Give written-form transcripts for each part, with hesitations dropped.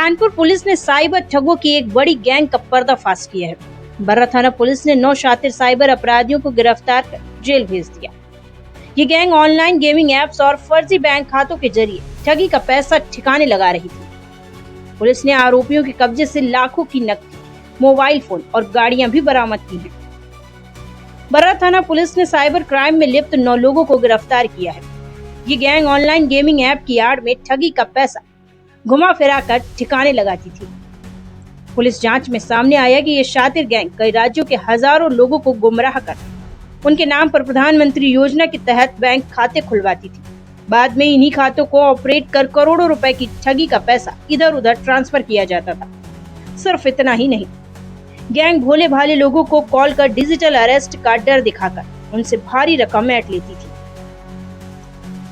Kanpur police ने cyber ठगों की एक बड़ी गैंग का पर्दाफाश किया है। बर्रा थाना पुलिस ने 9 शातिर साइबर अपराधियों को गिरफ्तार कर जेल भेज दिया। ये गैंग ऑनलाइन गेमिंग एप्स और फर्जी बैंक खातों के जरिए ठगी का पैसा ठिकाने लगा रही थी। पुलिस ने आरोपियों के कब्जे से लाखों की नकदी, मोबाइल फोन और गाड़ियां भी बरामद की हैं। बर्रा थाना पुलिस ने साइबर क्राइम में लिप्त 9 लोगों को गिरफ्तार किया है। ये गैंग ऑनलाइन गेमिंग ऐप की आड़ में ठगी का पैसा घुमा फिरा कर ठिकाने लगाती थी। पुलिस जांच में सामने आया कि ये शातिर गैंग कई राज्यों के हजारों लोगों को गुमराह कर उनके नाम पर प्रधानमंत्री योजना के तहत बैंक खाते खुलवाती थी। बाद में इन्हीं खातों को ऑपरेट कर करोड़ों रुपए की ठगी का पैसा इधर उधर ट्रांसफर किया जाता था। सिर्फ इतना ही नहीं, गैंग भोले भाले लोगों को कॉल कर डिजिटल अरेस्ट का डर दिखाकर उनसे भारी रकम ऐंठ लेती थी।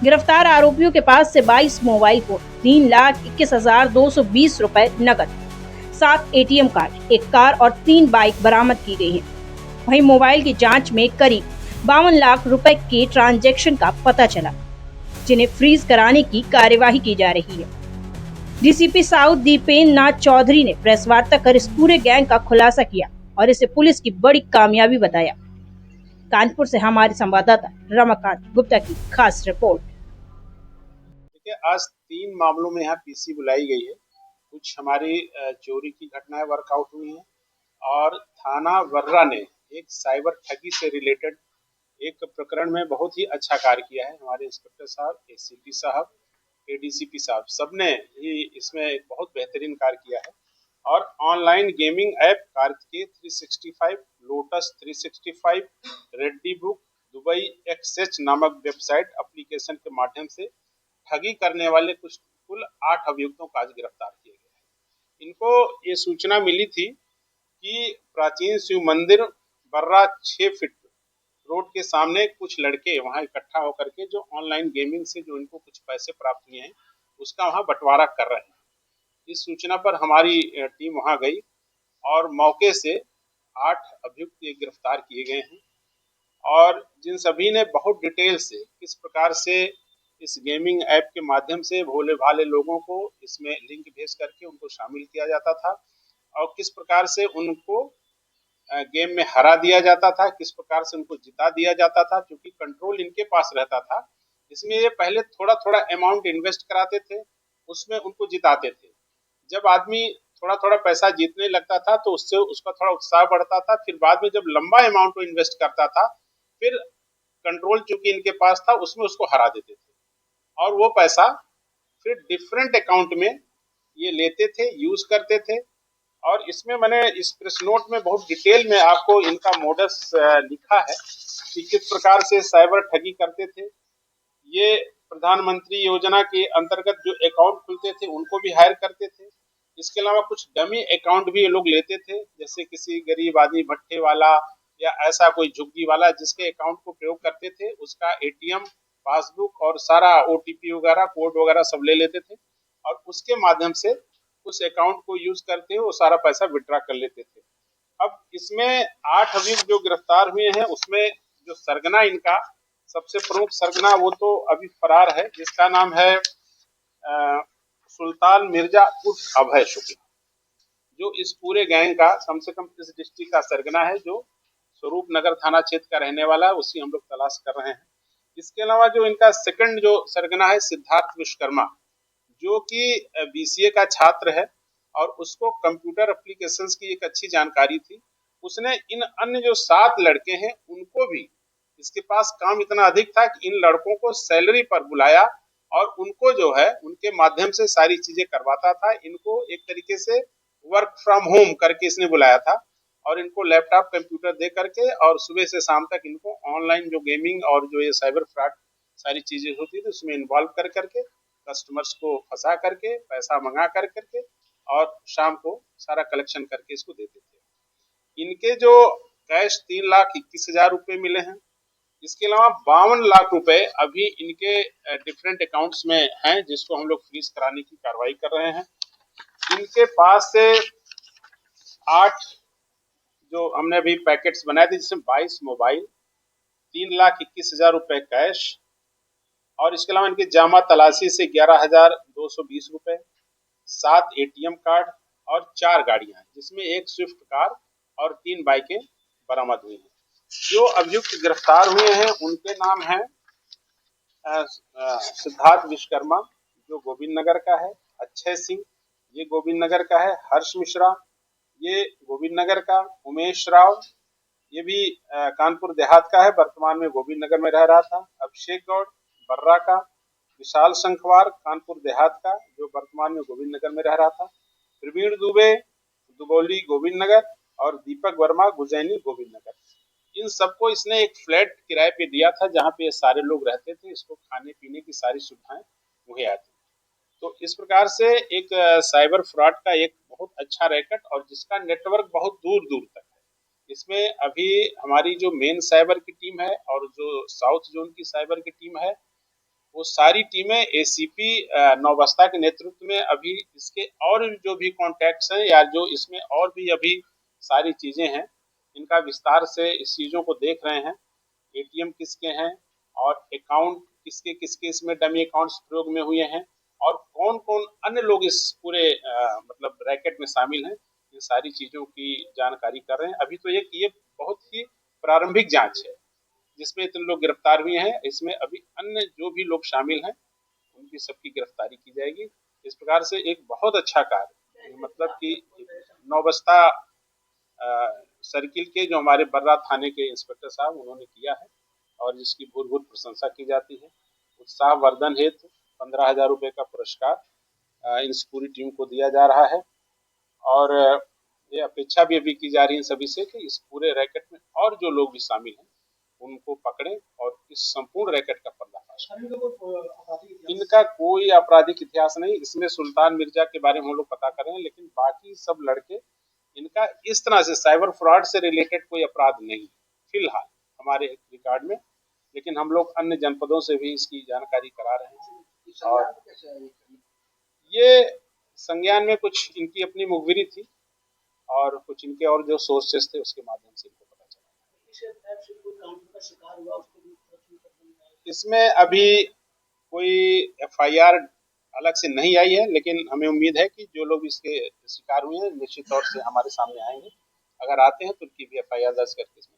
गिरफ्तार आरोपियों के पास से 22 मोबाइल फोन, 3,21,220 रुपए नकद, 7 एटीएम कार्ड, एक कार और 3 बाइक बरामद की गई हैं। वहीं मोबाइल की जांच में करीब 52 लाख रुपए के ट्रांजैक्शन का पता चला, जिन्हें फ्रीज कराने की कार्यवाही की जा रही है। डीसीपी साउथ दीपेन नाथ चौधरी ने प्रेस वार्ता कर इस पूरे गैंग का खुलासा किया और इसे पुलिस की बड़ी कामयाबी बताया। कानपुर से हमारे संवाददाता रमाकांत गुप्ता की खास रिपोर्ट। देखिए, आज 3 मामलों में यहाँ पीसी बुलाई गई है। कुछ हमारी चोरी की घटनाएं वर्कआउट हुई हैं और थाना वर्रा ने एक साइबर ठगी से रिलेटेड एक प्रकरण में बहुत ही अच्छा कार्य किया है। हमारे इंस्पेक्टर साहब, एसीपी साहब, एडीसीपी साहब सबने ही इसमें एक बहुत बेहतरीन कार्य किया है। और online gaming app Kartikeya 365, lotus 365, Reddy book, Dubai XH नामक वेबसाइट एप्लीकेशन के माध्यम से ठगी करने वाले कुल 8 अभियुक्तों को आज गिरफ्तार किया गया है। इनको ये सूचना मिली थी कि प्राचीन शिव मंदिर बर्रा 6 फीट रोड के सामने कुछ लड़के वहां इकट्ठा होकर के जो ऑनलाइन गेमिंग से जो इनको कुछ पैसे प्राप्त हुए हैं उसका वहां बंटवारा कर रहे हैं। इस सूचना पर हमारी टीम वहां गई और मौके से 8 अभियुक्त गिरफ्तार किए गए हैं और जिन सभी ने बहुत डिटेल से किस प्रकार से इस गेमिंग ऐप के माध्यम से भोले भाले लोगों को इसमें लिंक भेज करके उनको शामिल किया जाता था और किस प्रकार से उनको गेम में हरा दिया जाता था, किस प्रकार से उनको जिता दिया जाता था, क्योंकि कंट्रोल इनके पास रहता था। इसमें ये पहले थोड़ा थोड़ा अमाउंट इन्वेस्ट कराते थे, उसमें उनको जिताते थे। जब आदमी थोड़ा थोड़ा पैसा जीतने लगता था तो उससे उसका थोड़ा उत्साह बढ़ता था। फिर बाद में जब लंबा अमाउंट को इन्वेस्ट करता था फिर कंट्रोल चूंकि इनके पास था उसमें उसको हरा देते थे और वो पैसा फिर डिफरेंट अकाउंट में ये लेते थे, यूज करते थे। और इसमें मैंने इस प्रेस नोट में बहुत डिटेल में आपको इनका मोडस लिखा है कि किस प्रकार से साइबर ठगी करते थे। ये प्रधानमंत्री योजना के अंतर्गत जो अकाउंट खुलते थे उनको भी हायर करते थे। इसके अलावा कुछ डमी अकाउंट भी ये लोग लेते थे, जैसे किसी गरीब आदमी भट्टे वाला या ऐसा कोई झुग्गी वाला जिसके अकाउंट को प्रयोग करते थे उसका एटीएम, पासबुक और सारा ओटीपी वगैरह कोड वगैरह सब ले लेते थे और उसके माध्यम से उस अकाउंट को यूज करते हुए वो सारा पैसा विड्रॉ कर लेते थे। अब इसमें 8 अभियुक्त जो गिरफ्तार हुए हैं उसमें जो सरगना इनका सबसे प्रमुख सरगना वो तो अभी फरार है, जिसका नाम है सुल्तान मिर्जा उर्फ अभय शुक्ला, जो इस पूरे गैंग का कम से कम इस डिस्ट्रिक्ट का सरगना है, जो स्वरूप नगर थाना क्षेत्र का रहने वाला है, उसी हम लोग तलाश कर रहे हैं। इसके अलावा जो इनका सेकंड जो सरगना है सिद्धार्थ विश्वकर्मा, जो कि बीसीए का छात्र है और उसको कंप्यूटर एप्लीकेशंस की एक अच्छी जानकारी थी। उसने इन अन्य जो 7 लड़के हैं उनको भी, इसके पास काम इतना अधिक था कि इन लड़कों को सैलरी पर बुलाया और उनको जो है उनके माध्यम से सारी चीजें करवाता था। इनको एक तरीके से वर्क फ्रॉम होम करके इसने बुलाया था और इनको लैपटॉप कंप्यूटर दे करके और सुबह से शाम तक इनको ऑनलाइन जो गेमिंग और जो ये साइबर फ्रॉड सारी चीजें होती थी उसमें इन्वॉल्व कर करके कस्टमर्स को फंसा करके पैसा मंगा कर करके और शाम को सारा कलेक्शन करके इसको देते थे। इनके जो कैश 3,21,000 रुपए मिले हैं। इसके अलावा 52 लाख रुपए अभी इनके डिफरेंट अकाउंट्स में हैं, जिसको हम लोग फ्रीज कराने की कार्रवाई कर रहे हैं। इनके पास से 8 जो हमने अभी पैकेट्स बनाए थे जिसमें 22 मोबाइल, 3,21,000 रुपए कैश और इसके अलावा इनकी जामा तलाशी से 11,220 रुपए, 7 एटीएम कार्ड और 4 गाड़ियां हैं, जिसमें एक स्विफ्ट कार और 3 बाइकें बरामद हुई हैं। जो अभियुक्त गिरफ्तार हुए हैं उनके नाम हैं सिद्धार्थ विश्वकर्मा, जो गोविंद नगर का है, अक्षय सिंह, ये गोविंद नगर का है, हर्ष मिश्रा, ये गोविंद नगर का, उमेश राव, ये भी कानपुर देहात का है, वर्तमान में गोविंद नगर में रह रहा था, अभिषेक गौड़ बर्रा का, विशाल संखवार कानपुर देहात का, जो वर्तमान में गोविंद नगर में रह रहा था, प्रवीण दुबे दुबौली गोविंद नगर और दीपक वर्मा गुजैनी गोविंद नगर। इन सबको इसने एक फ्लैट किराए पे दिया था जहाँ पे ये सारे लोग रहते थे, इसको खाने पीने की सारी सुविधाएं मुहैया थी। तो इस प्रकार से एक साइबर फ्रॉड का एक बहुत अच्छा रैकेट और जिसका नेटवर्क बहुत दूर दूर तक है। इसमें अभी हमारी जो मेन साइबर की टीम है और जो साउथ जोन की साइबर की टीम है, वो सारी टीमें एसीपी नौबस्ता के नेतृत्व में अभी इसके और जो भी कॉन्टैक्ट्स हैं या जो इसमें और भी अभी सारी चीजें हैं, इनका विस्तार से इस चीजों को देख रहे हैं। एटीएम किसके हैं और अकाउंट किसके किसके इसमें डमी अकाउंट्स प्रयोग में हुए हैं और कौन कौन अन्य लोग इस पूरे मतलब रैकेट में शामिल हैं, इन सारी चीजों की जानकारी कर रहे हैं। अभी तो ये बहुत ही प्रारंभिक जांच है जिसमें इतने लोग गिरफ्तार हुए हैं। इसमें अभी अन्य जो भी लोग शामिल हैं उनकी सबकी गिरफ्तारी की जाएगी। इस प्रकार से एक बहुत अच्छा कार्य, मतलब कि नौबस्ता सर्किल के जो हमारे बर्रा थाने के इंस्पेक्टर साहब उन्होंने किया है और जिसकी भूर भूर प्रशंसा की जाती है। उत्साह वर्धन हेतु 15,000 रुपए का पुरस्कार इस पूरी टीम को दिया जा रहा है और ये अपेक्षा भी अभी की जा रही है सभी से कि इस पूरे रैकेट में और जो लोग भी शामिल हैं उनको पकड़े और इस संपूर्ण रैकेट का पर्दाफाश करें। इनका कोई आपराधिक इतिहास नहीं, इसमें सुल्तान मिर्जा के बारे में हम लोग पता कर रहे हैं, लेकिन बाकी सब लड़के इनका इस तरह से साइबर फ्रॉड से रिलेटेड कोई अपराध नहीं फिलहाल हमारे रिकॉर्ड में, लेकिन हम लोग अन्य जनपदों से भी इसकी जानकारी करा रहे हैं। और ये संज्ञान में कुछ इनकी अपनी मुखबिरी थी और कुछ इनके और जो सोर्सेस थे उसके माध्यम से इनको पता चला। इसमें अभी कोई एफआईआर अलग से नहीं आई है, लेकिन हमें उम्मीद है कि जो लोग इसके शिकार हुए हैं निश्चित तौर से हमारे सामने आएंगे। अगर आते हैं तो उनकी भी एफआईआर दर्ज करके इसमें